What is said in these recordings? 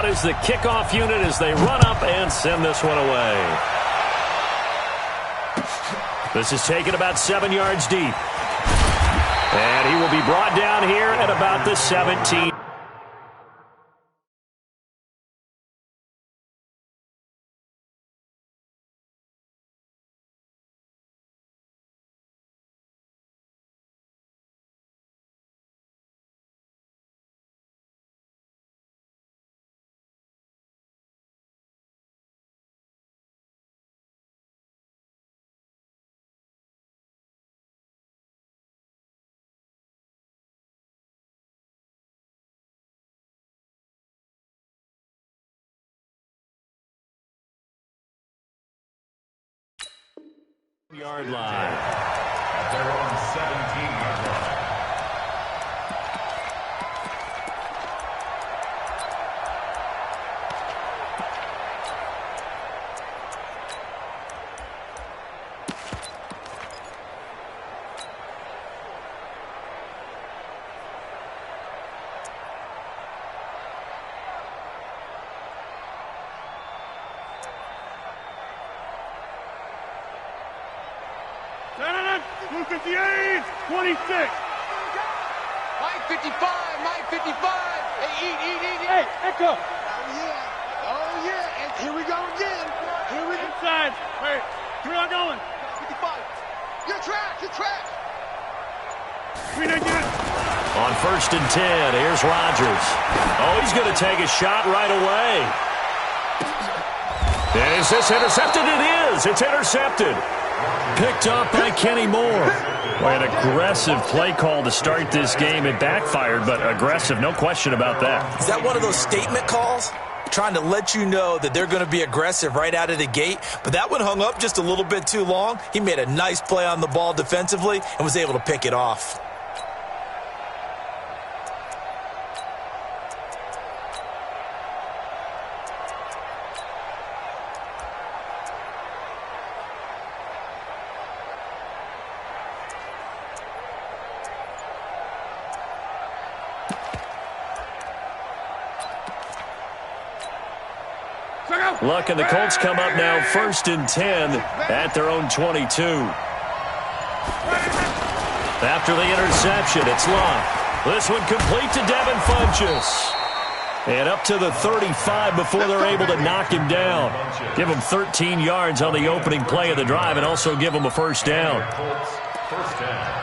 out as the kickoff unit as they run up and send this one away. This is taken about 7 yards deep. And he will be brought down here at about the 17. Yard line. At their own 17-yard line. Blue 58, 26. Mike 55, Mike 55. Hey, eat. Hey, Echo. Oh, yeah. And here we go again. Here we go. Inside. Wait, where are you going? 55. Your track. On 1st and 10, here's Rodgers. Oh, he's going to take a shot right away. Is this intercepted? It is. It's intercepted. Picked up by Kenny Moore. Boy, an aggressive play call to start this game. It backfired, but aggressive, no question about that. Is that one of those statement calls? Trying to let you know that they're going to be aggressive right out of the gate, but that one hung up just a little bit too long. He made a nice play on the ball defensively and was able to pick it off. Luck and the Colts come up now 1st and 10 at their own 22. After the interception, it's Luck. This one complete to Devin Funchess. And up to the 35 before they're able to knock him down. Give him 13 yards on the opening play of the drive and also give him a first down. First down.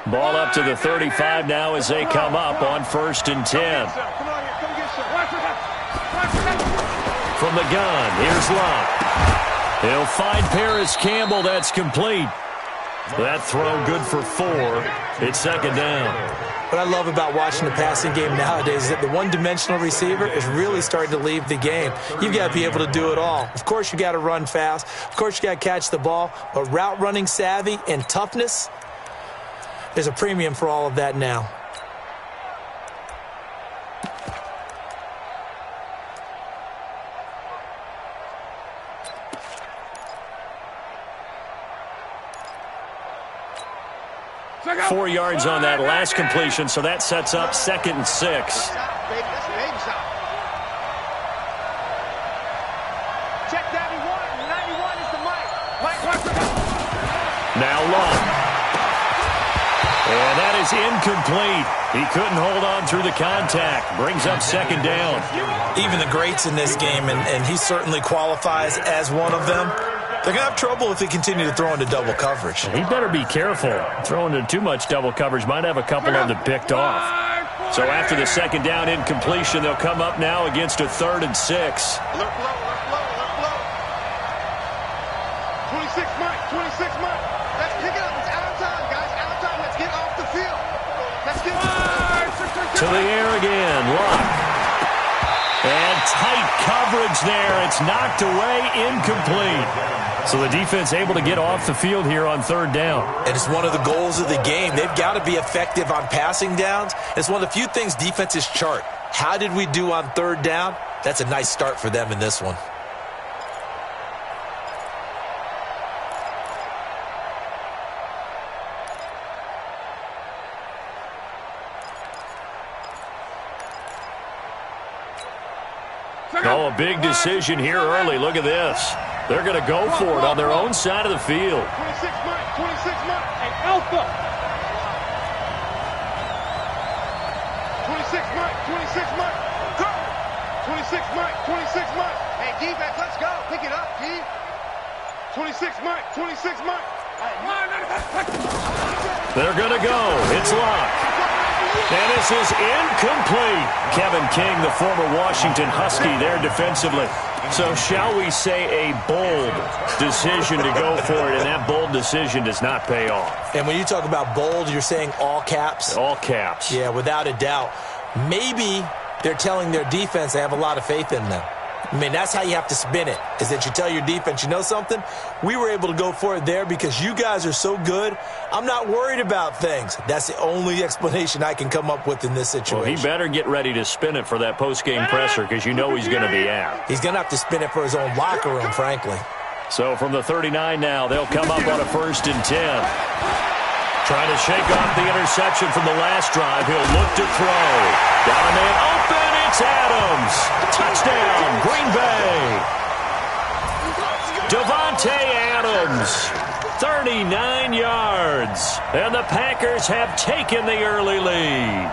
Ball up to the 35 now as they come up on 1st and 10. From the gun, here's Luck. He'll find Paris Campbell. That's complete. That throw good for 4. It's 2nd down. What I love about watching the passing game nowadays is that the one-dimensional receiver is really starting to leave the game. You've got to be able to do it all. Of course, you got to run fast. Of course, you got to catch the ball. But route running savvy and toughness, there's a premium for all of that now. Four yards on that last completion, so that sets up 2nd and 6. Check 91. 91 is the Mike. Now Luck. And that is incomplete. He couldn't hold on through the contact. Brings up 2nd down. Even the greats in this game, and he certainly qualifies as one of them, they're going to have trouble if they continue to throw into double coverage. He better be careful. Throwing into too much double coverage might have a couple of them picked off. So after the 2nd down incompletion, they'll come up now against a 3rd and 6. Alert blow. 26 Mike. Let's pick it up. It's out of time, guys. Out of time. Let's get off the field. Let's get to the air again. Luck. And Tight coverage there. It's knocked away, incomplete. So the defense able to get off the field here on third down. And it's one of the goals of the game. They've got to be effective on passing downs. It's one of the few things defenses chart. How did we do on third down? That's a nice start for them in this one. Oh, a big decision here early. Look at this. They're going to go for it on their own side of the field. 26 Mike, 26 Mike. Hey, Alpha. 26 Mike, 26 Mike. Go. 26 Mike, 26 Mike. Hey, defense, let's go. Pick it up, D. 26 Mike, 26 Mike. They're going to go. It's locked. And this is incomplete. Kevin King, the former Washington Husky, there defensively. So shall we say a bold decision to go for it, and that bold decision does not pay off. And when you talk about bold, you're saying all caps? All caps. Yeah, without a doubt. Maybe they're telling their defense they have a lot of faith in them. I mean, that's how you have to spin it, is that you tell your defense, you know something? We were able to go for it there because you guys are so good. I'm not worried about things. That's the only explanation I can come up with in this situation. Well, he better get ready to spin it for that post-game presser because you know he's going to be out. He's going to have to spin it for his own locker room, frankly. So from the 39 now, they'll come up on a 1st and 10. Trying to shake off the interception from the last drive. He'll look to throw. Got a man open. It's Adams. Touchdown, Green Bay. Devontae Adams, 39 yards. And the Packers have taken the early lead.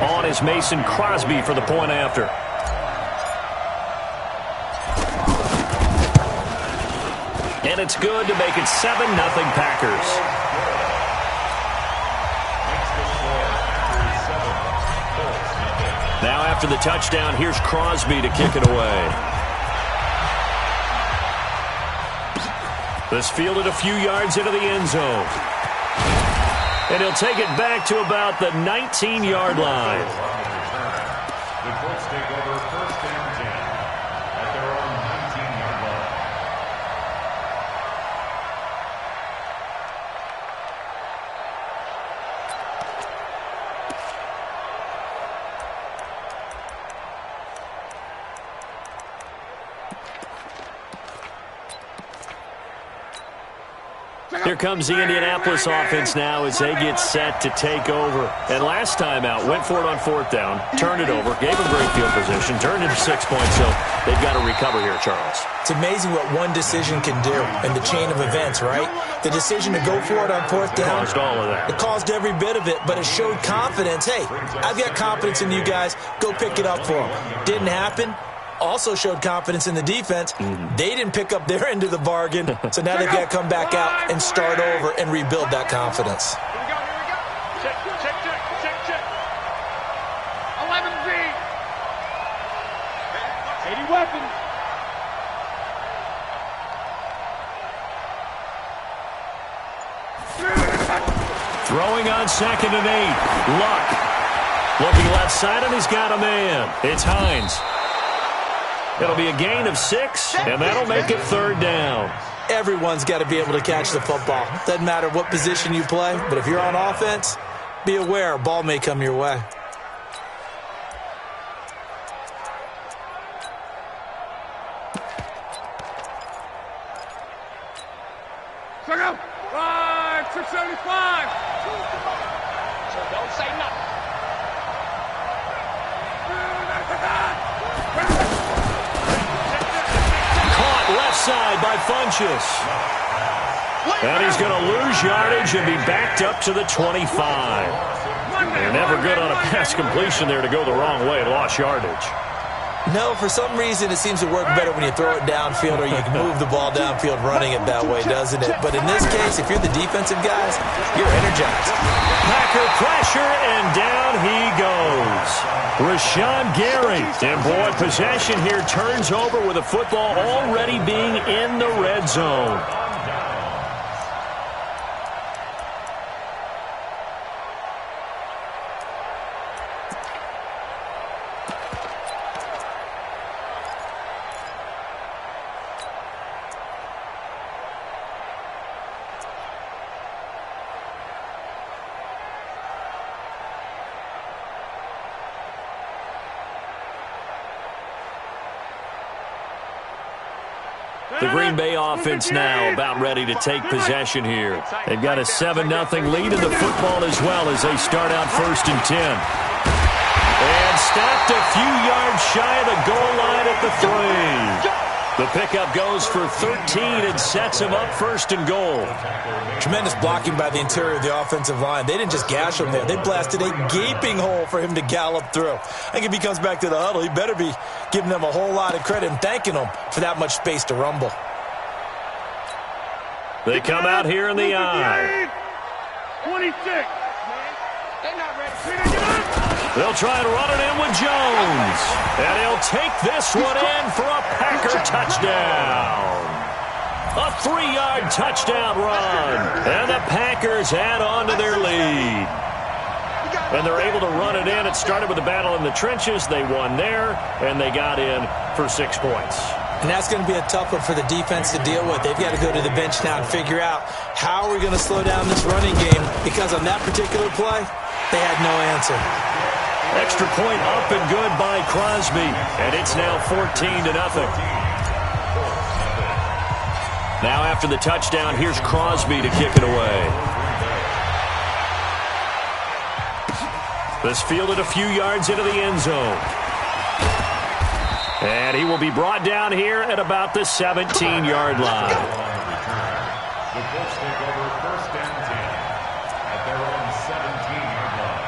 On is Mason Crosby for the point after. And it's good to make it 7-0 Packers. Now after the touchdown, here's Crosby to kick it away. This fielded a few yards into the end zone. And he'll take it back to about the 19-yard line. The Colts take over 1st and 10 at their own 19-yard line. Here comes the Indianapolis offense now as they get set to take over. And last time out, went for it on 4th down, turned it over, gave them great field position, turned into 6 points, so they've got to recover here, Charles. It's amazing what one decision can do in the chain of events, right? The decision to go for it on 4th down. Caused all of that. It caused every bit of it, but it showed confidence. Hey, I've got confidence in you guys. Go pick it up for them. Didn't happen. Also showed confidence in the defense. They didn't pick up their end of the bargain, so now they've got to come back out and start over and rebuild that confidence. Here we go, here we go. Check, check, check, check, check. 11Z. 80 weapons. Throwing on 2nd and 8. Luck. Looking left side, and he's got a man. It's Hines. It'll be a gain of 6, and that'll make it 3rd down. Everyone's got to be able to catch the football. Doesn't matter what position you play, but if you're on offense, be aware a ball may come your way. Check out. 675. So don't say nothing. Caught left side by Funchess. And he's going to lose yardage and be backed up to the 25. They're never good on a pass completion there to go the wrong way. Lost yardage. No, for some reason it seems to work better when you throw it downfield or you can move the ball downfield running it that way, doesn't it? But in this case, if you're the defensive guys, you're energized. Packer pressure, and down he goes. Rashawn Gary. And boy, possession here turns over with the football already being in the red zone. The Green Bay offense now about ready to take possession here. They've got a 7-0 lead in the football as well as they start out 1st and 10. And stopped a few yards shy of the goal line at the 3. The pickup goes for 13 and sets him up 1st and goal. Tremendous blocking by the interior of the offensive line. They didn't just gash him there. They blasted a gaping hole for him to gallop through. I think if he comes back to the huddle, he better be giving them a whole lot of credit and thanking them for that much space to rumble. They come out here in the eye. 26. They're not ready. They'll try and run it in with Jones. And he'll take this one in for a Packer touchdown. A 3-yard touchdown run. And the Packers add on to their lead. And they're able to run it in. It started with a battle in the trenches. They won there, and they got in for 6 points. And that's going to be a tough one for the defense to deal with. They've got to go to the bench now and figure out how are we going to slow down this running game, because on that particular play, they had no answer. Extra point up and good by Crosby, and it's now 14-0. Now after the touchdown, here's Crosby to kick it away. This fielded a few yards into the end zone. And he will be brought down here at about the 17-yard line. The Colts take over 1st and 10 at their own 17-yard line.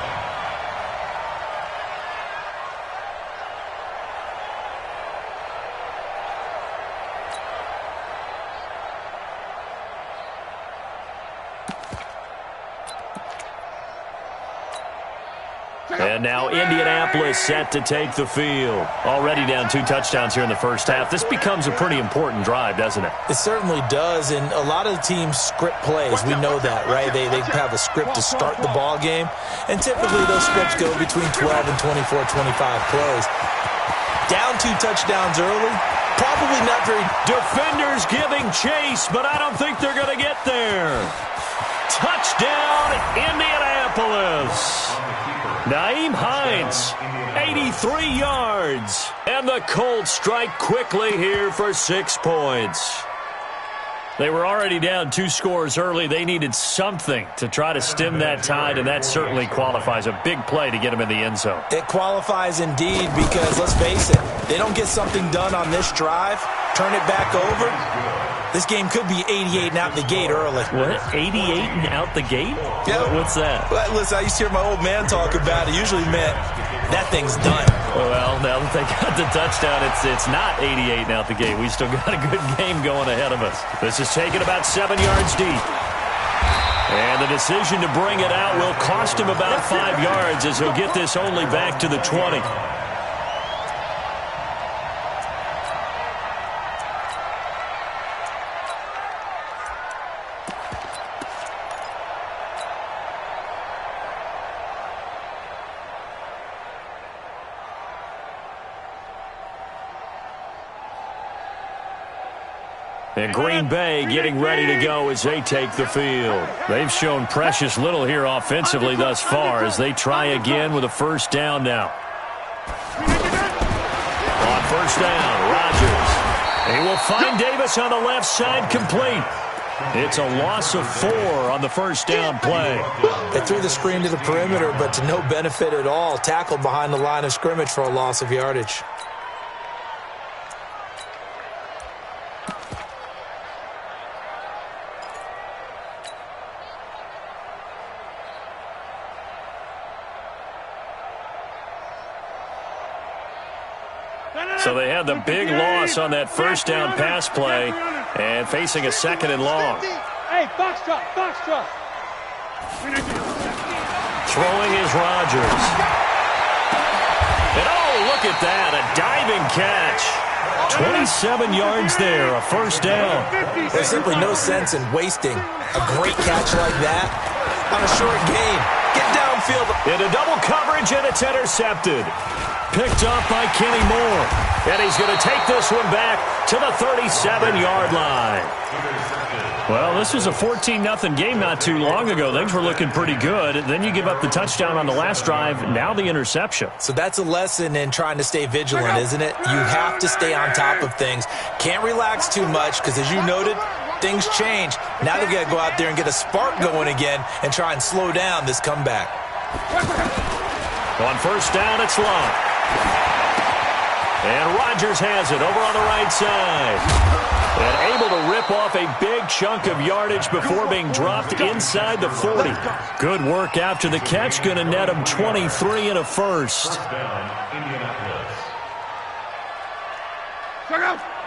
And now Indianapolis set to take the field. Already down 2 touchdowns here in the first half. This becomes a pretty important drive, doesn't it? It certainly does, and a lot of the teams script plays. We know that, right? They have a script to start the ball game, and typically those scripts go between 12 and 24, 25 plays. Down 2 touchdowns early, probably not very... Defenders giving chase, but I don't think they're going to get there. Touchdown, Indianapolis. Nyheim Hines, 83 yards. And the Colts strike quickly here for 6 points. They were already down 2 scores early. They needed something to try to stem that tide, and that certainly qualifies. A big play to get them in the end zone. It qualifies indeed, because let's face it, they don't get something done on this drive, turn it back over. This game could be 88 and out the gate early. What? 88 and out the gate? Yeah. What's that? Well, listen, I used to hear my old man talk about it. Usually meant that thing's done. Well, now that they got the touchdown, it's not 88 and out the gate. We still got a good game going ahead of us. This is taken about 7 yards deep. And the decision to bring it out will cost him about 5 yards, as he'll get this only back to the 20. And Green Bay getting ready to go as they take the field. They've shown precious little here offensively thus far as they try again with a first down now. On first down, Rodgers. He will find Davis on the left side, complete. It's a loss of 4 on the first down play. They threw the screen to the perimeter, but to no benefit at all. Tackled behind the line of scrimmage for a loss of yardage. So they had the big loss on that first down pass play and facing a 2nd and long. Hey, box truck, box truck. Throwing is Rodgers. And oh, look at that, a diving catch. 27 yards there, a first down. There's simply no sense in wasting a great catch like that on a short game. Get downfield. Into double coverage, and it's intercepted. Picked up by Kenny Moore. And he's going to take this one back to the 37-yard line. Well, this was a 14-0 game not too long ago. Things were looking pretty good. Then you give up the touchdown on the last drive, now the interception. So that's a lesson in trying to stay vigilant, isn't it? You have to stay on top of things. Can't relax too much because, as you noted, things change. Now they've got to go out there and get a spark going again and try and slow down this comeback. On first down, it's long. And Rodgers has it over on the right side. And able to rip off a big chunk of yardage before being dropped inside the 40. Good work after the catch. Going to net him 23 and a first.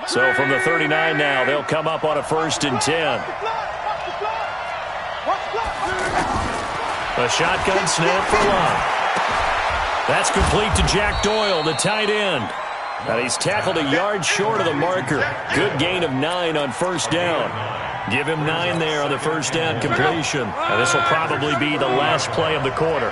So from the 39 now, they'll come up on a 1st and 10. A shotgun snap for Love. That's complete to Jack Doyle, the tight end. And he's tackled a yard short of the marker. Good gain of 9 on first down. Give him 9 there on the first down completion. And this will probably be the last play of the quarter.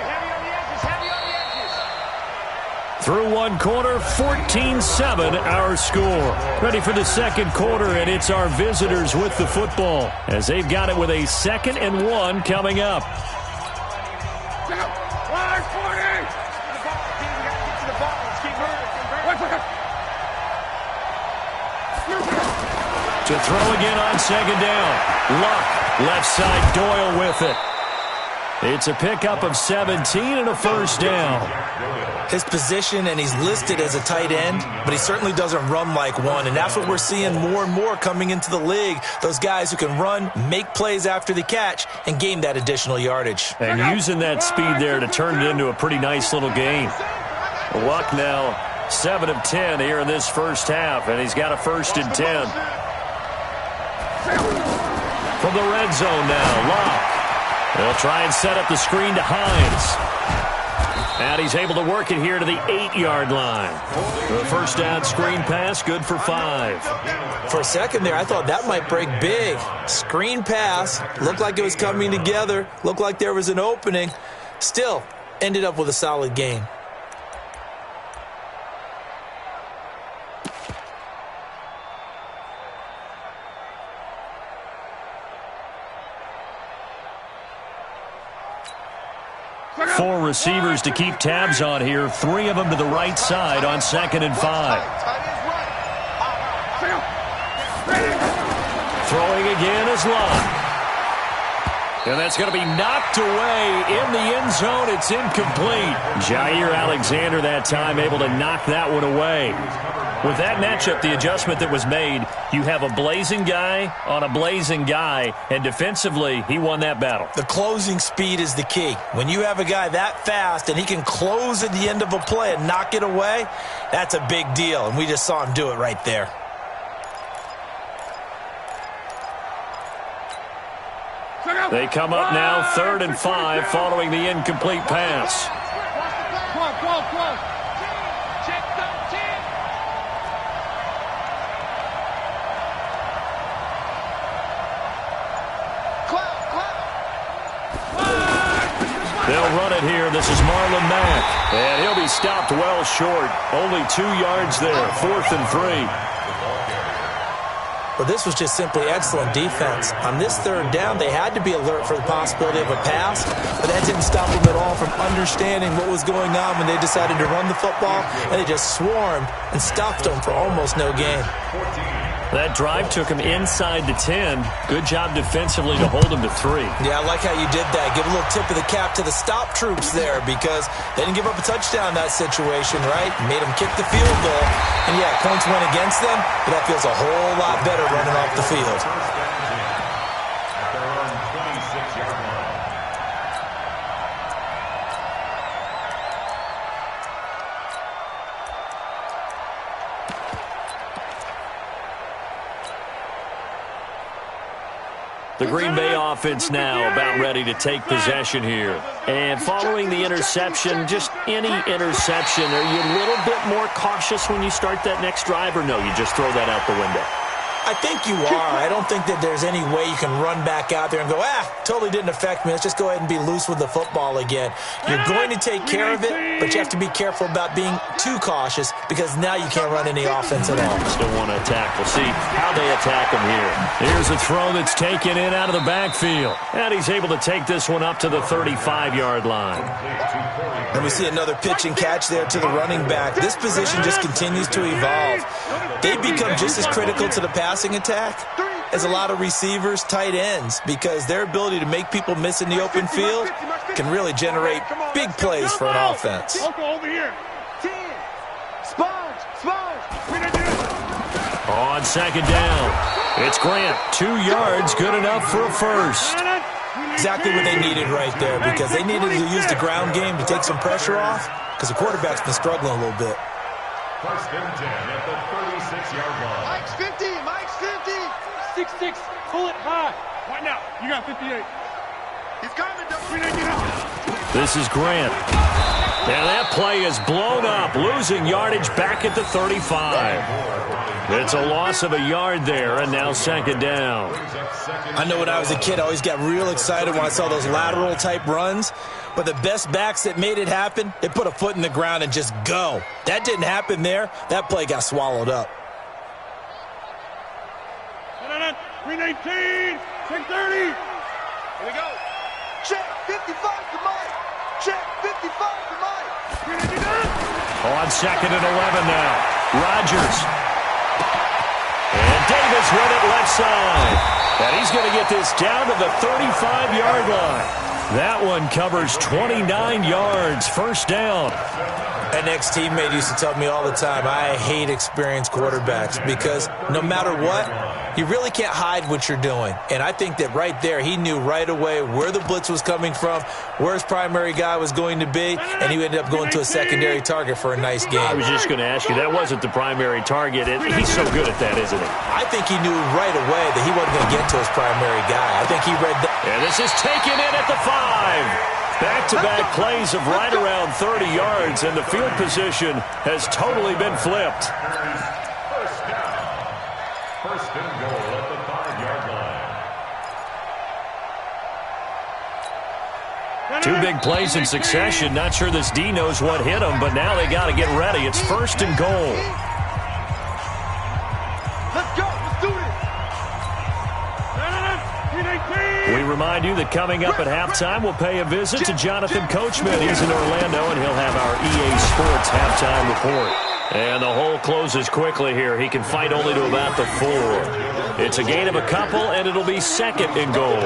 Through one quarter, 14-7 our score. Ready for the second quarter, and it's our visitors with the football as they've got it with a 2nd and 1 coming up. To throw again on 2nd down. Luck, left side, Doyle with it. It's a pickup of 17 and a first down. His position, and he's listed as a tight end, but he certainly doesn't run like one, and that's what we're seeing more and more coming into the league. Those guys who can run, make plays after the catch, and gain that additional yardage. And using that speed there to turn it into a pretty nice little game. Luck now 7 of 10 here in this first half, and he's got a 1st and 10. From the red zone now, Luck. They'll try and set up the screen to Hines. And he's able to work it here to the 8-yard line. The first down screen pass, good for 5. For a second there, I thought that might break big. Screen pass, looked like it was coming together, looked like there was an opening. Still, ended up with a solid gain. Four receivers to keep tabs on here. 3 of them to the right side on 2nd and 5. Throwing again is Love. And that's going to be knocked away in the end zone. It's incomplete. Jair Alexander that time able to knock that one away. With that matchup, the adjustment that was made, you have a blazing guy on a blazing guy, and defensively, he won that battle. The closing speed is the key. When you have a guy that fast and he can close at the end of a play and knock it away, that's a big deal, and we just saw him do it right there. They come up now 3rd and 5 following the incomplete pass. They'll run it here. This is Marlon Mack. And he'll be stopped well short. Only 2 yards there. 4th and 3. Well, this was just simply excellent defense. On this 3rd down, they had to be alert for the possibility of a pass, but that didn't stop them at all from understanding what was going on when they decided to run the football, and they just swarmed and stopped them for almost no gain. That drive took him inside the 10. Good job defensively to hold him to 3. Yeah, I like how you did that. Give a little tip of the cap to the stop troops there because they didn't give up a touchdown in that situation, right? Made them kick the field goal. And, yeah, points went against them, but that feels a whole lot better running off the field. The Green Bay offense now about ready to take possession here. And following the interception, just any interception, are you a little bit more cautious when you start that next drive, or no, you just throw that out the window? I think you are. I don't think that there's any way you can run back out there and go, totally didn't affect me. Let's just go ahead and be loose with the football again. You're going to take care of it, but you have to be careful about being too cautious because now you can't run any offense at all. Still want to attack. We'll see how they attack him here. Here's a throw that's taken in out of the backfield. And he's able to take this one up to the 35-yard line. And we see another pitch and catch there to the running back. This position just continues to evolve. They become just as critical to the passing attack as a lot of receivers, tight ends, because their ability to make people miss in the open field can really generate big plays for an offense. Over here. On second down, it's Grant. 2 yards, good enough for a first. Exactly what they needed right there, because they needed to use the ground game to take some pressure off, because the quarterback's been struggling a little bit. First and 10 at the 36-yard line. Mike's 50, Mike's 50. 6-6, pull it high. Right now, you got 58. He's coming, This is Grant. And that play is blown up, losing yardage back at the 35. It's a loss of a yard there, and now second down. I know when I was a kid, I always got real excited when I saw those lateral-type runs. But the best backs that made it happen, they put a foot in the ground and just go. That didn't happen there. That play got swallowed up. 319, 630. Here we go. Check 55 to Mike. Check 55 to Mike. On second and 11 now. Rodgers. And Davis with it left side. And he's going to get this down to the 35-yard line. That one covers 29 yards. First down. An ex-teammate used to tell me all the time, I hate experienced quarterbacks because no matter what, you really can't hide what you're doing. And I think that right there, he knew right away where the blitz was coming from, where his primary guy was going to be, and he ended up going to a secondary target for a nice game. I was just going to ask you, that wasn't the primary target. He's so good at that, isn't he? I think he knew right away that he wasn't going to get to his primary guy. I think he read that. And this is taken in at the 5. Back-to-back plays of right around 30 yards, and the field position has totally been flipped. First down. First and goal at the 5-yard line. Two big plays in succession. Not sure this D knows what hit him, but now they got to get ready. It's first and goal. Let's go. Let's do this. We remind you that coming up at halftime, we'll pay a visit to Jonathan Coachman. He's in Orlando, and he'll have our EA Sports halftime report. And the hole closes quickly here. He can fight only to about the 4. It's a gain of a couple, and it'll be second and goal.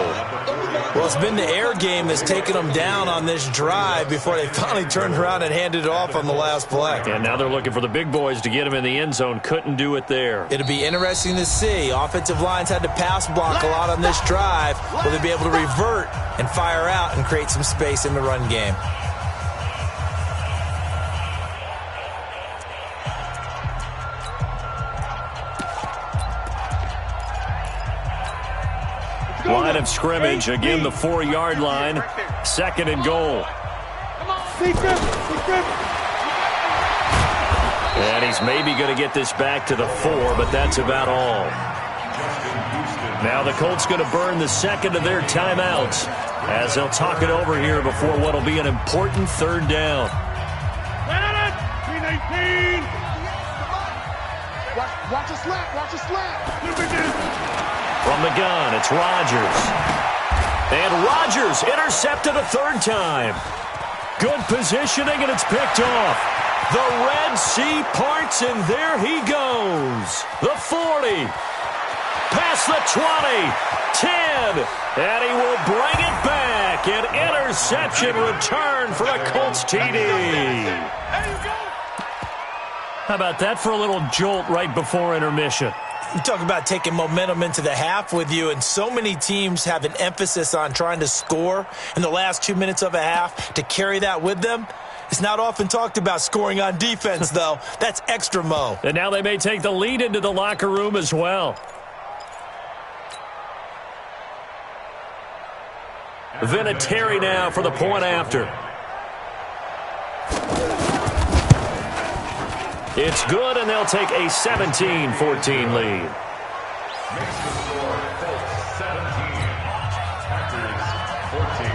Well, it's been the air game that's taken them down on this drive before they finally turned around and handed it off on the last play. And now they're looking for the big boys to get him in the end zone. Couldn't do it there. It'll be interesting to see. Offensive lines had to pass block a lot on this drive. Will they be able to revert and fire out and create some space in the run game? Line of scrimmage, again the 4-yard line, second and goal. And he's maybe going to get this back to the 4, but that's about all. Now the Colts going to burn the second of their timeouts as they'll talk it over here before what will be an important third down. 319. Watch a slap. Watch a slap. From the gun, it's Rodgers. And Rodgers intercepted a third time. Good positioning, and it's picked off. The Red Sea parts, and there he goes. The 40. Past the 20. 10. And he will bring it back. An interception return for a Colts TD. There you go. How about that for a little jolt right before intermission? You talk about taking momentum into the half with you, and so many teams have an emphasis on trying to score in the last 2 minutes of a half to carry that with them. It's not often talked about scoring on defense, though. That's extra mo. And now they may take the lead into the locker room as well. Vinatieri now for the point after. It's good, and they'll take a 17-14 lead. Makes the score Colts 17, Packers 14.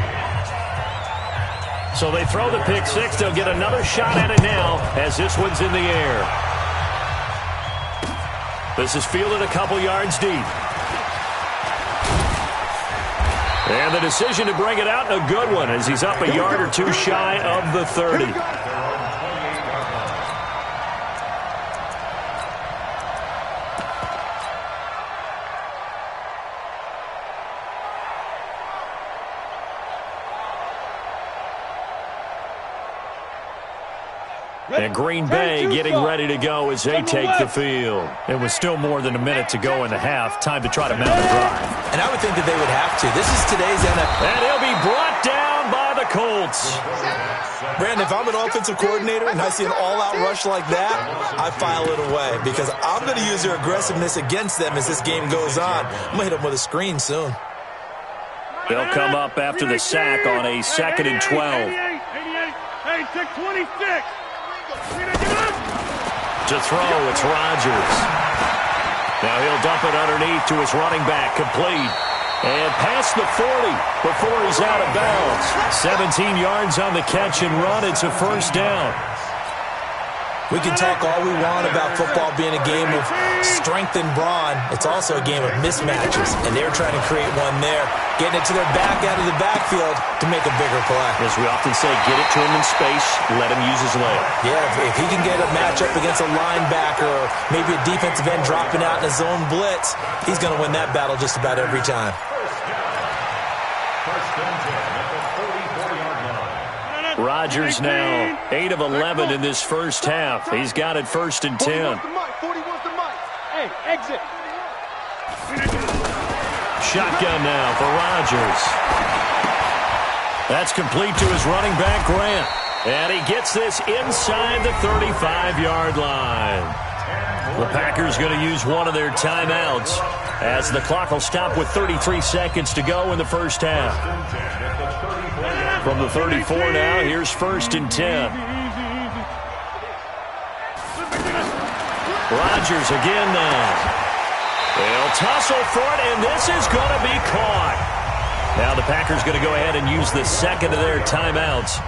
So they throw the pick six. They'll get another shot at it now as this one's in the air. This is fielded a couple yards deep. And the decision to bring it out, a good one, as he's up a yard or two shy of the 30. And Green Bay getting ready to go as they take the field. It was still more than a minute to go in the half. Time to try to mount a drive. And I would think that they would have to. This is today's NFL. And he'll be brought down by the Colts. Brandon, if I'm an offensive coordinator and I see an all-out rush like that, I file it away because I'm going to use their aggressiveness against them as this game goes on. I'm going to hit them with a screen soon. They'll come up after the sack on a 2nd and 12. 88, 26. To throw, it's Rodgers. Now he'll dump it underneath to his running back, complete. And past the 40 before he's out of bounds. 17 yards on the catch and run. It's a first down. We can talk all we want about football being a game of strength and brawn. It's also a game of mismatches, and they're trying to create one there, getting it to their back out of the backfield to make a bigger play. As we often say, get it to him in space, let him use his leg. Yeah, if he can get a matchup against a linebacker or maybe a defensive end dropping out in a zone blitz, he's going to win that battle just about every time. First and 10 at the 44-yard line. Rodgers now 8 of 11 in this first half. He's got it 1st and 10. 40 wants the mic. Hey, exit. Shotgun now for Rodgers. That's complete to his running back, Grant. And he gets this inside the 35-yard line. The Packers going to use one of their timeouts as the clock will stop with 33 seconds to go in the first half. From the 34 now, here's 1st and 10. Rodgers again now. They'll tussle for it, and this is going to be caught. Now the Packers going to go ahead and use the second of their timeouts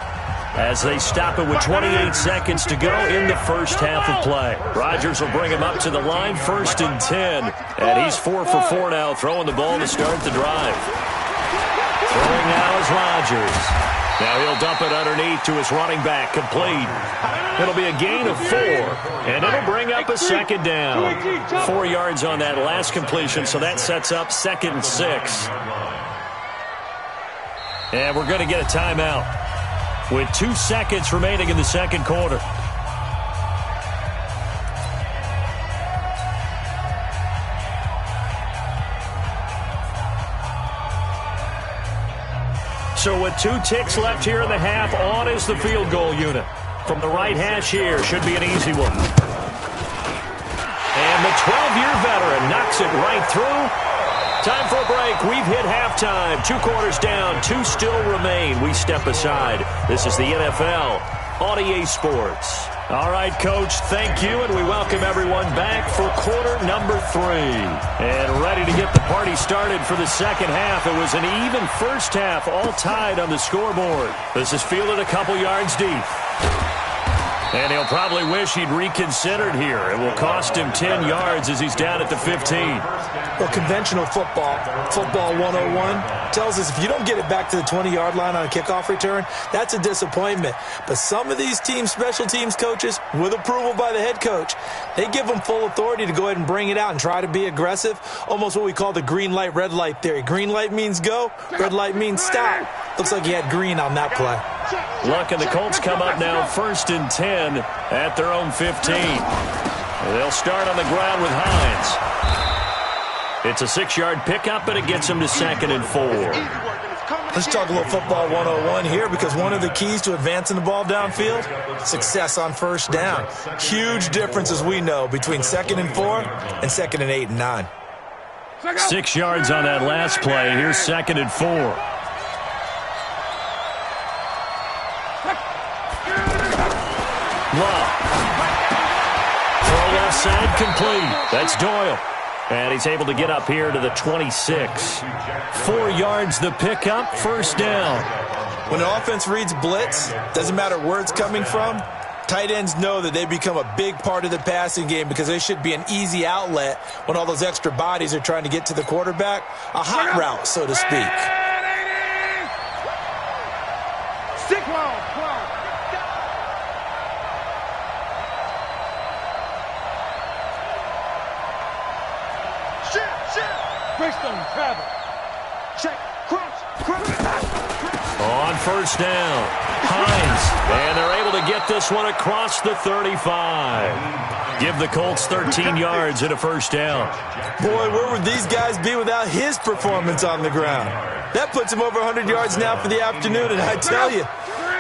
as they stop it with 28 seconds to go in the first half of play. Rodgers will bring him up to the line, 1st and 10. And he's 4 for 4 now, throwing the ball to start the drive. Throwing now is Rodgers. Now he'll dump it underneath to his running back, complete. It'll be a gain of 4, and it'll bring up a 2nd down. 4 yards on that last completion, so that sets up 2nd and 6. And we're going to get a timeout with 2 seconds remaining in the second quarter. So with 2 ticks left here in the half, on is the field goal unit. From the right hash here, should be an easy one. And the 12-year veteran knocks it right through. Time for a break. We've hit halftime. 2 quarters down, 2 still remain. We step aside. This is the NFL on EA Sports. All right, Coach, thank you, and we welcome everyone back for quarter number 3. And ready to get the party started for the second half. It was an even first half, all tied on the scoreboard. This is fielded a couple yards deep. And he'll probably wish he'd reconsidered here. It will cost him 10 yards as he's down at the 15. Well, conventional football 101, tells us if you don't get it back to the 20-yard line on a kickoff return, that's a disappointment. But some of these special teams coaches, with approval by the head coach, they give them full authority to go ahead and bring it out and try to be aggressive, almost what we call the green light, red light theory. Green light means go, red light means stop. Looks like he had green on that play. Luck, and the Colts come up now 1st and 10 at their own 15. They'll start on the ground with Hines. It's a 6-yard pickup, and it gets him to 2nd and 4. Let's talk a little football 101 here, because one of the keys to advancing the ball downfield, success on first down. Huge difference, as we know, between 2nd and 4 and 2nd and 8 and 9. 6 yards on that last play. Here's 2nd and 4. Love. Throw left side complete. That's Doyle. And he's able to get up here to the 26. 4 yards the pickup, first down. When an offense reads blitz, doesn't matter where it's coming from, tight ends know that they become a big part of the passing game because they should be an easy outlet when all those extra bodies are trying to get to the quarterback. A hot route, so to speak. Stick long. Greystone, travel. Check. Crunch. On first down, Hines. And they're able to get this one across the 35. Give the Colts 13 yards and a first down. Boy, where would these guys be without his performance on the ground? That puts him over 100 yards now for the afternoon, and I tell you,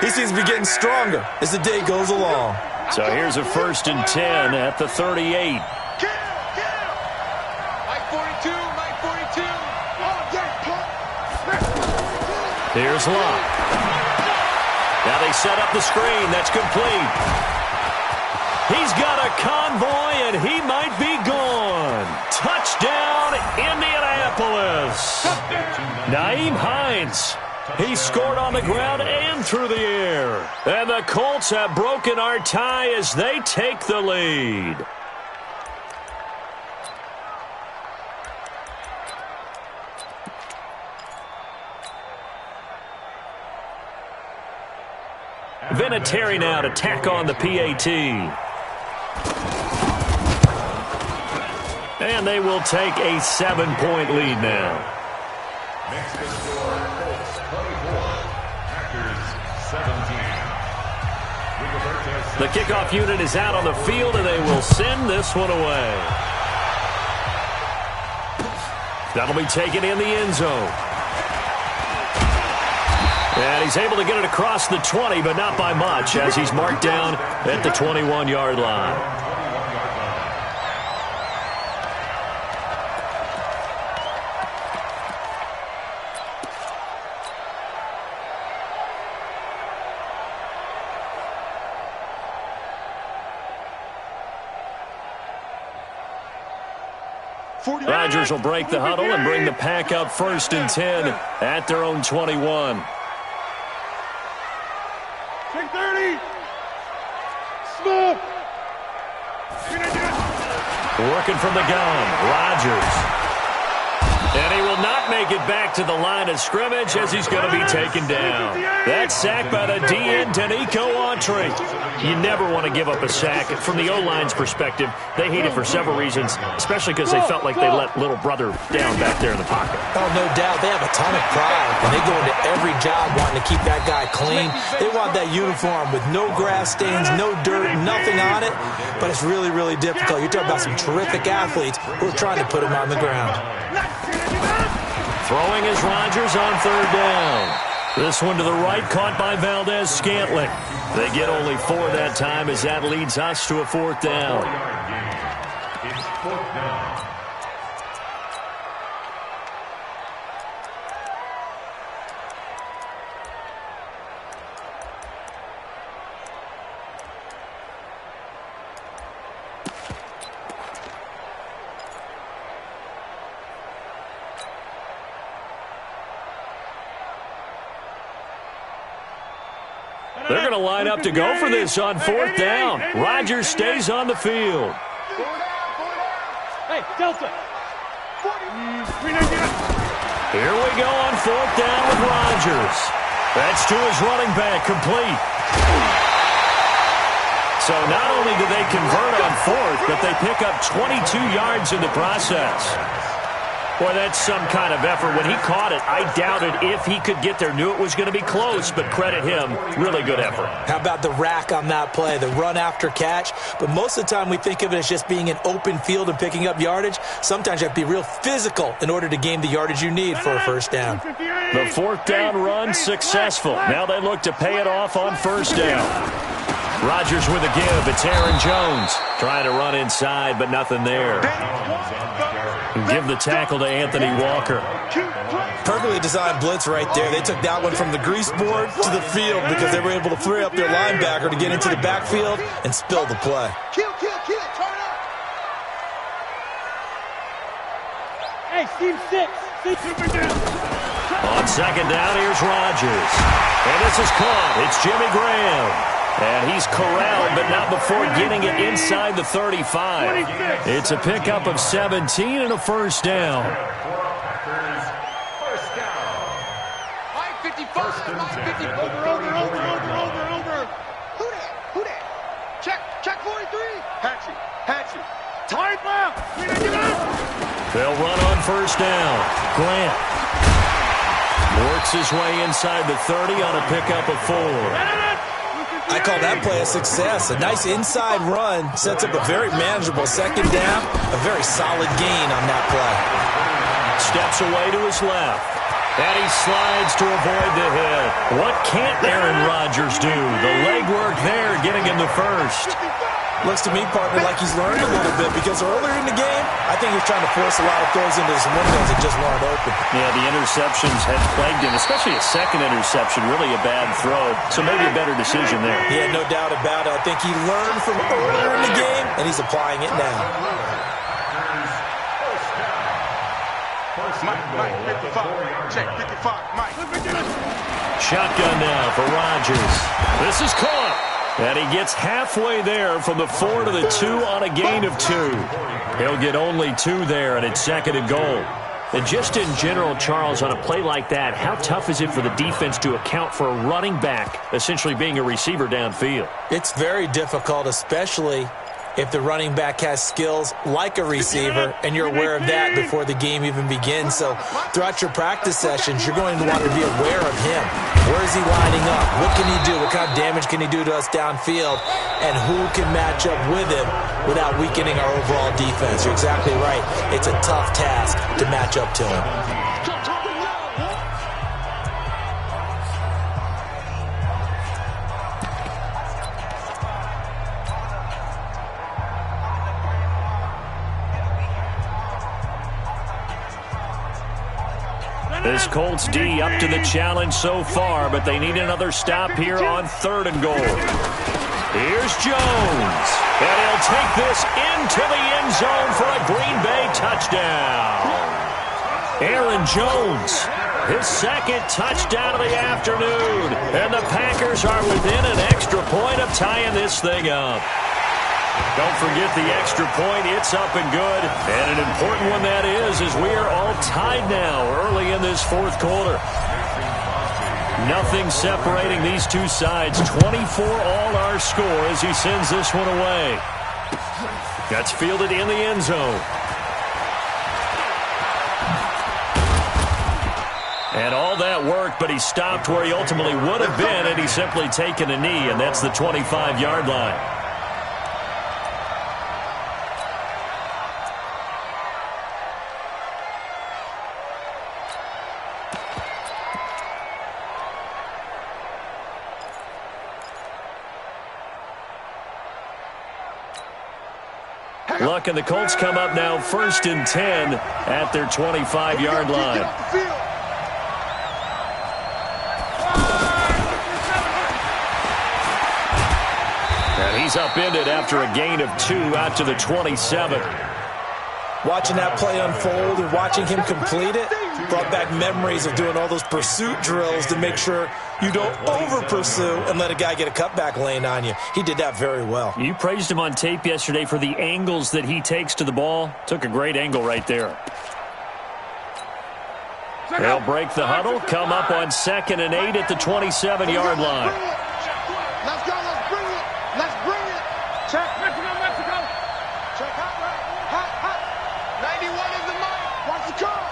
he seems to be getting stronger as the day goes along. So here's a 1st and 10 at the 38. Here's Locke. Now they set up the screen. That's complete. He's got a convoy, and he might be gone. Touchdown, Indianapolis. Nyheim Hines. He scored on the ground and through the air. And the Colts have broken our tie as they take the lead. Vinatieri now to tack on the PAT. And they will take a 7-point lead now. Makes the score Colts 24, Packers 17. The kickoff unit is out on the field, and they will send this one away. That'll be taken in the end zone. And he's able to get it across the 20, but not by much, as he's marked down at the 21-yard line. Rodgers will break the huddle and bring the pack up 1st and 10 at their own 21. Take 30. Small. Working from the gun, Rodgers. And he will not make it back to the line of scrimmage as he's going to be taken down. That's sacked by the DN, Danico Autry. You never want to give up a sack. From the O-line's perspective, they hate it for several reasons, especially because they felt like they let little brother down back there in the pocket. Oh, no doubt. They have a ton of pride. When they go into every job wanting to keep that guy clean, they want that uniform with no grass stains, no dirt, nothing on it. But it's really, really difficult. You're talking about some terrific athletes who are trying to put him on the ground. Throwing is Rodgers on 3rd down. This one to the right, caught by Valdez-Scantling. They get only 4 that time as that leads us to a 4th down. It's 4th down. They're going to line up to go for this on 4th down. Rodgers stays on the field. Hey, Delta. Here we go on 4th down with Rodgers. That's to his running back, complete. So not only do they convert on 4th, but they pick up 22 yards in the process. Boy, that's some kind of effort. When he caught it, I doubted if he could get there. Knew it was going to be close, but credit him. Really good effort. How about the rack on that play, the run after catch? But most of the time we think of it as just being an open field and picking up yardage. Sometimes you have to be real physical in order to gain the yardage you need for a 1st down. The 4th down run successful. Now they look to pay it off on 1st down. Rodgers with a give. It's Aaron Jones trying to run inside, but nothing there. Give the tackle to Anthony Walker. Perfectly designed blitz right there. They took that one from the grease board to the field because they were able to free up their linebacker to get into the backfield and spill the play. Kill, turn up. Hey, Steve 6. On second down, here's Rodgers. And this is caught. It's Jimmy Graham. And he's corralled, but not before getting it inside the 35. It's a pickup of 17 and a first down. Over. Who that? Check 43. Hatchet. Tight left. They'll run on first down. Grant works his way inside the 30 on a pickup of 4. I call that play a success. A nice inside run sets up a very manageable second down. A very solid gain on that play. Steps away to his left. And he slides to avoid the hit. What can't Aaron Rodgers do? The legwork there getting him the first. Looks to me, partner, like he's learned a little bit because earlier in the game, I think he's trying to force a lot of throws into some windows that just weren't open. Yeah, the interceptions had plagued him, especially a second interception, really a bad throw. So maybe a better decision there. Yeah, no doubt about it. I think he learned from earlier in the game, and he's applying it now. Mike, 55. Check, 55. Mike. Shotgun now for Rodgers. This is caught. And he gets halfway there from the 4 to the 2 on a gain of 2. He'll get only 2 there, and it's second and goal. And just in general, Charles, on a play like that, how tough is it for the defense to account for a running back essentially being a receiver downfield? It's very difficult, especially if the running back has skills like a receiver, and you're aware of that before the game even begins. So throughout your practice sessions, you're going to want to be aware of him. Where is he lining up? What can he do? What kind of damage can he do to us downfield? And who can match up with him without weakening our overall defense? You're exactly right. It's a tough task to match up to him. This Colts D up to the challenge so far, but they need another stop here on third and goal. Here's Jones, and he'll take this into the end zone for a Green Bay touchdown. Aaron Jones, his second touchdown of the afternoon, and the Packers are within an extra point of tying this thing up. Don't forget the extra point. It's up and good. And an important one that is, as we are all tied now early in this fourth quarter. Nothing separating these two sides. 24 all our score as he sends this one away. That's fielded in the end zone. And all that worked, but he stopped where he ultimately would have been, and he's simply taken a knee, and that's the 25-yard line. Luck and the Colts come up now 1st and 10 at their 25-yard line. And he's upended after a gain of 2 out to the 27. Watching that play unfold and watching him complete it brought back memories of doing all those pursuit drills to make sure you don't over-pursue and let a guy get a cutback lane on you. He did that very well. You praised him on tape yesterday for the angles that he takes to the ball. Took a great angle right there. They'll break the huddle, come up on 2nd and 8 at the 27-yard line. Let's go, let's bring it. Let's bring it. Check, Mexico. Check, hot. 91 is the mark. Watch the curl.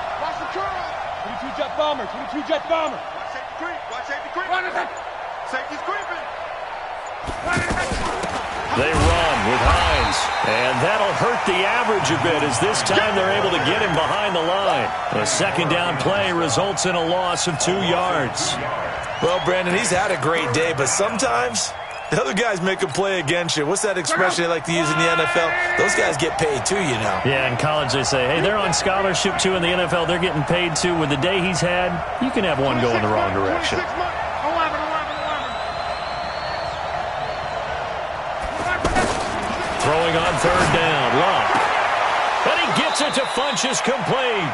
22 jet bomber. Watch safety creep. Safety's creeping. They run with Hines, and that'll hurt the average a bit as this time they're able to get him behind the line. A second down play results in a loss of 2 yards. Well, Brandon, he's had a great day, but sometimes the other guys make a play against you. What's that expression they like to use in the NFL? Those guys get paid too, you know. Yeah, in college they say, hey, they're on scholarship too. In the NFL, they're getting paid too. With the day he's had, you can have one go in the wrong direction. 11. Throwing on third down, Luck. And he gets it to Funchess complete.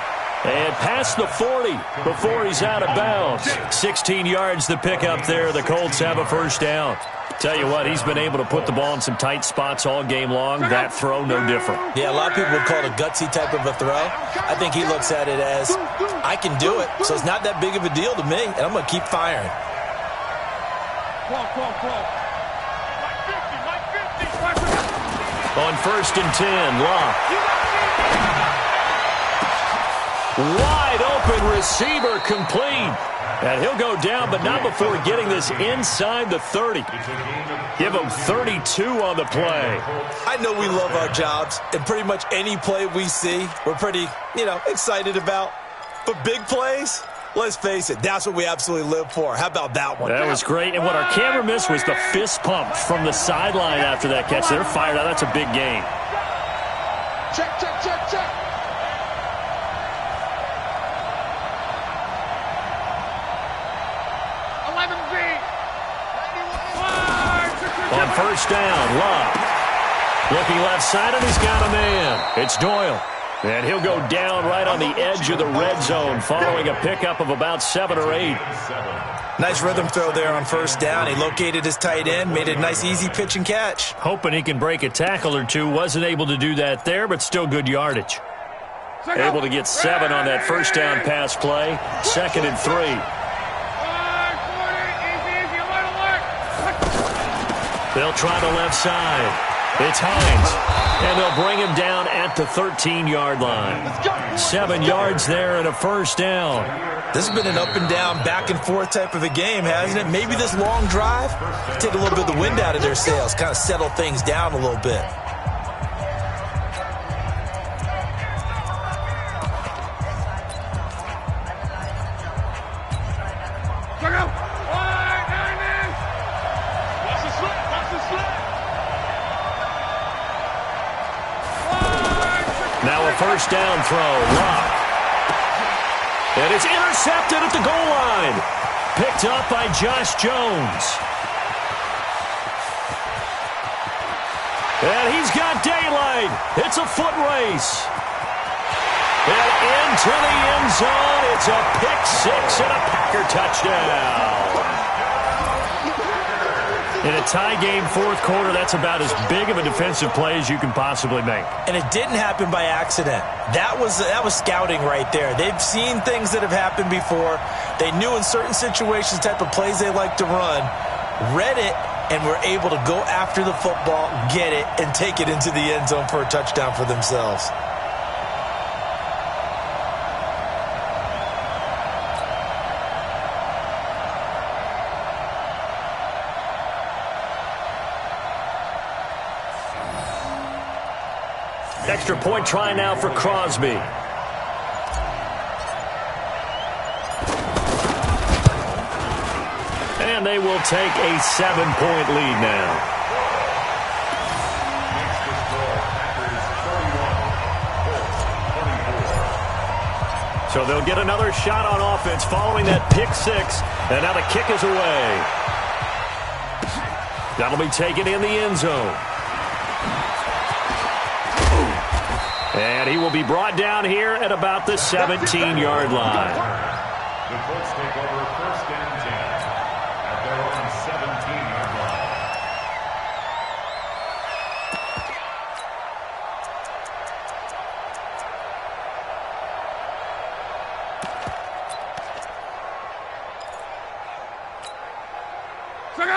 And past the 40 before he's out of bounds. 16 yards to pick up there. The Colts have a first down. Tell you what, he's been able to put the ball in some tight spots all game long. That throw, no different. Yeah, a lot of people would call it a gutsy type of a throw. I think he looks at it as, I can do it, so it's not that big of a deal to me, and I'm going to keep firing. On 1st and 10, Locke. Wide open receiver complete. And he'll go down, but not before getting this inside the 30. Give him 32 on the play. I know we love our jobs, and pretty much any play we see, we're pretty, excited about. But big plays, let's face it, that's what we absolutely live for. How about that one? That was great. And what our camera missed was the fist pump from the sideline after that catch. They're fired out. That's a big game. Check, check, check, check. On 1st down, Locke. Looking left side, and he's got a man. It's Doyle. And he'll go down right on the edge of the red zone following a pickup of about 7 or 8. Nice rhythm throw there on 1st down. He located his tight end, made it a nice, easy pitch and catch. Hoping he can break a tackle or two. Wasn't able to do that there, but still good yardage. Able to get 7 on that 1st down pass play. 2nd and 3. They'll try the left side. It's Hines. And they'll bring him down at the 13-yard line. 7 yards there and a 1st down. This has been an up and down, back and forth type of a game, hasn't it? Maybe this long drive, take a little bit of the wind out of their sails, kind of settle things down a little bit. Now a 1st down throw, Locke. And it's intercepted at the goal line. Picked up by Josh Jones. And he's got daylight. It's a foot race. And into the end zone. It's a pick 6 and a Packer touchdown. In a tie game, 4th quarter, that's about as big of a defensive play as you can possibly make. And it didn't happen by accident. That was scouting right there. They've seen things that have happened before. They knew in certain situations the type of plays they like to run, read it, and were able to go after the football, get it, and take it into the end zone for a touchdown for themselves. Extra point try now for Crosby. And they will take a 7-point lead now. So they'll get another shot on offense following that pick 6. And now the kick is away. That'll be taken in the end zone. And he will be brought down here at about the 17-yard line. The Colts take over 1st and 10 at their own 17-yard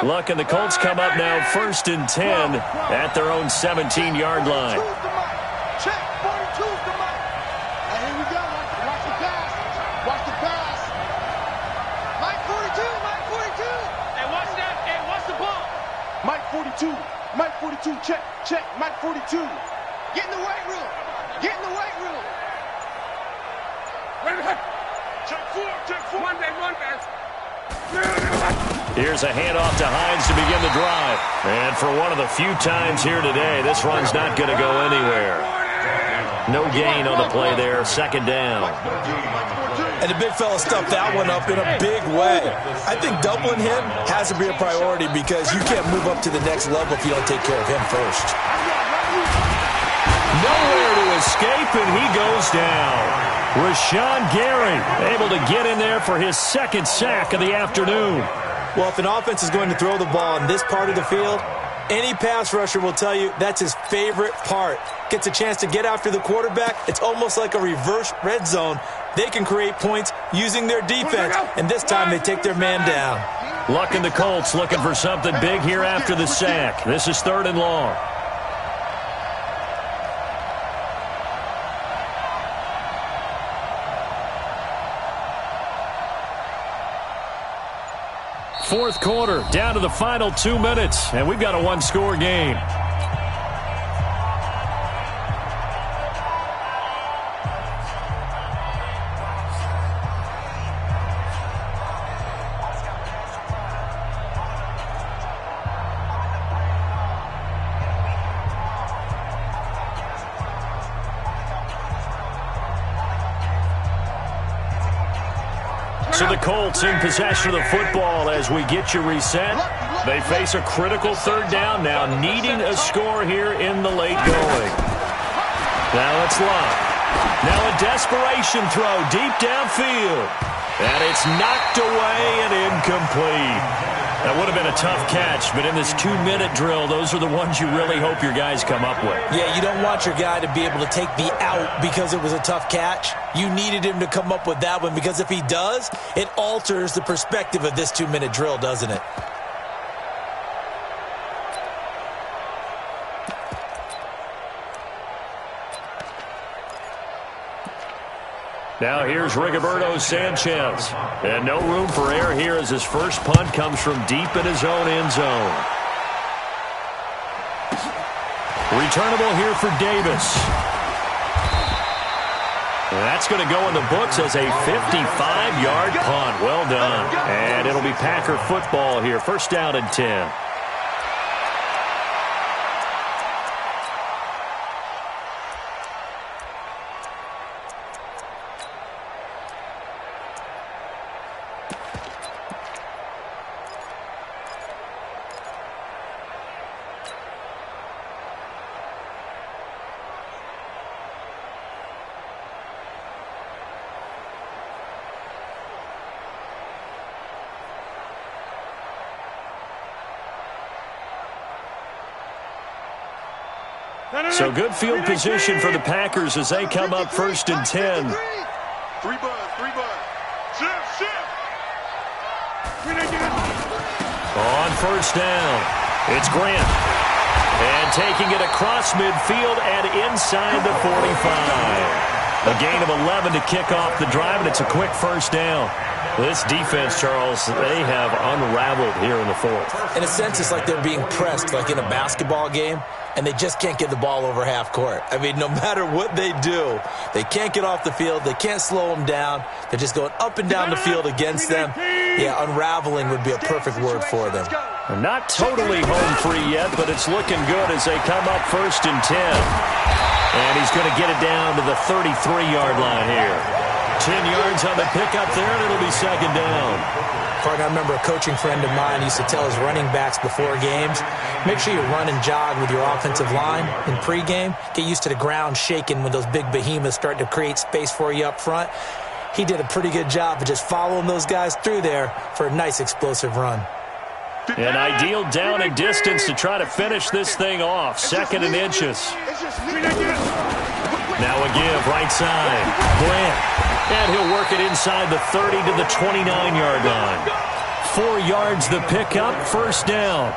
line. Luck and the Colts come up now 1st and 10 at their own 17-yard line. Check, 42's the mark. And here we go. Watch the pass. Watch the pass. Mike 42, Mike 42. Hey, watch that. Hey, watch the ball. Mike 42. Mike 42. Check, check. Mike 42. Get in the weight room. Get in the weight room. Check 4. Check 4. One day. Here's a handoff to Hines to begin the drive. And for one of the few times here today, this run's not going to go anywhere. No gain on the play there, 2nd down. And the big fella stuffed that one up in a big way. I think doubling him has to be a priority because you can't move up to the next level if you don't take care of him first. Nowhere to escape, and he goes down. Rashawn Gary able to get in there for his second sack of the afternoon. Well, if an offense is going to throw the ball in this part of the field, any pass rusher will tell you that's his favorite part. Gets a chance to get after the quarterback. It's almost like a reverse red zone. They can create points using their defense, and this time they take their man down. Luck and the Colts looking for something big here after the sack. This is 3rd and long. Fourth quarter, down to the final 2 minutes, and we've got a one-score game. So the Colts in possession of the football as we get you reset. They face a critical 3rd down now, needing a score here in the late going. Now it's Love. Now a desperation throw deep downfield. And it's knocked away and incomplete. That would have been a tough catch, but in this 2-minute drill, those are the ones you really hope your guys come up with. Yeah, you don't want your guy to be able to take the out because it was a tough catch. You needed him to come up with that one because if he does, it alters the perspective of this 2-minute drill, doesn't it? Now here's Rigoberto Sanchez. And no room for error here as his first punt comes from deep in his own end zone. Returnable here for Davis. And that's going to go in the books as a 55-yard punt. Well done. And it'll be Packer football here. 1st down and 10. So good field position for the Packers as they come up 1st and 10. 3 bud. Shift. On 1st down, it's Grant. And taking it across midfield and inside the 45. A gain of 11 to kick off the drive, and it's a quick 1st down. This defense, Charles, they have unraveled here in the 4th. In a sense, it's like they're being pressed like in a basketball game, and they just can't get the ball over half court. I mean, no matter what they do, they can't get off the field. They can't slow them down. They're just going up and down the field against them. Yeah, unraveling would be a perfect word for them. They're not totally home free yet, but it's looking good as they come up 1st and 10. And he's going to get it down to the 33-yard line here. 10 yards on the pickup there, and it'll be 2nd down. Clark, I remember a coaching friend of mine used to tell his running backs before games, make sure you run and jog with your offensive line in pregame. Get used to the ground shaking when those big behemoths start to create space for you up front. He did a pretty good job of just following those guys through there for a nice explosive run. An ideal down and distance to try to finish this thing off. 2nd and inches. Now a give, right side. Grant. And he'll work it inside the 30 to the 29-yard line. 4 yards the pickup, 1st down.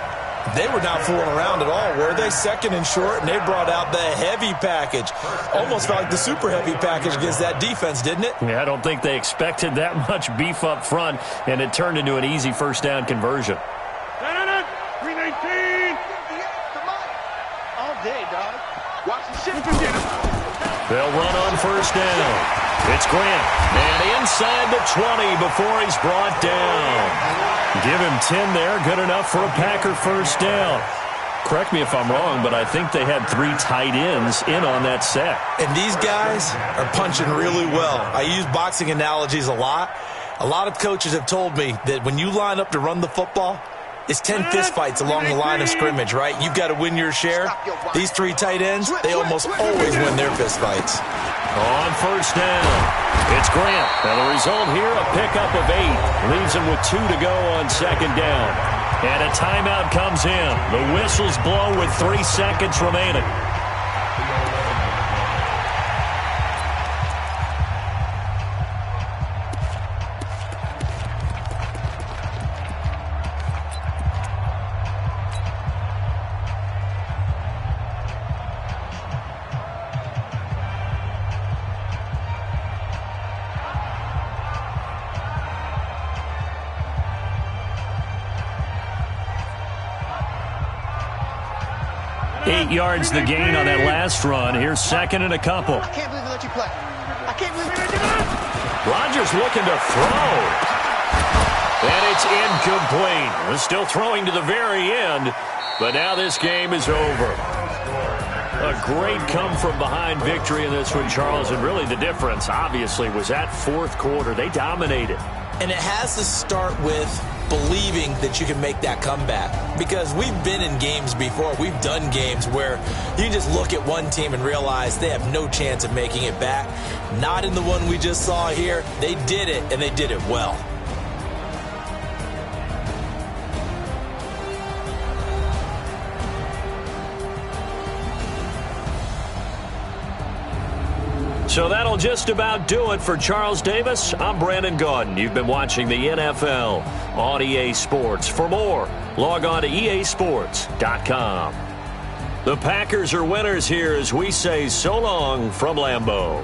They were not fooling around at all, were they? 2nd and short, and they brought out the heavy package. Almost felt like the super heavy package against that defense, didn't it? Yeah, I don't think they expected that much beef up front, and it turned into an easy 1st down conversion. 319. All day, dog. Watch the shift. They'll run on 1st down. It's Grant, and inside the 20 before he's brought down. Give him 10 there, good enough for a Packer 1st down. Correct me if I'm wrong, but I think they had 3 tight ends in on that set. And these guys are punching really well. I use boxing analogies a lot. A lot of coaches have told me that when you line up to run the football, it's 10 fistfights along the line of scrimmage, right? You've got to win your share. These 3 tight ends, they almost always win their fistfights. On 1st down, It's Grant. And the result here, a pickup of 8. Leaves him with 2 to go on second down. And a timeout comes in. The whistles blow with 3 seconds remaining. Eight yards the gain on that last run. Here's second and a couple. I can't believe they let you play. I can't believe they let you play. Rodgers looking to throw. And it's incomplete. They're still throwing to the very end, but now this game is over. A great come-from-behind victory in this one, Charles, and really the difference, obviously, was that fourth quarter. They dominated. And it has to start with believing that you can make that comeback. Because we've been in games before. We've done games where you just look at one team and realize they have no chance of making it back. Not in the one we just saw here. They did it, and they did it well. So that'll just about do it for Charles Davis. I'm Brandon Gaudin. You've been watching the NFL on EA Sports. For more, log on to easports.com. The Packers are winners here as we say so long from Lambeau.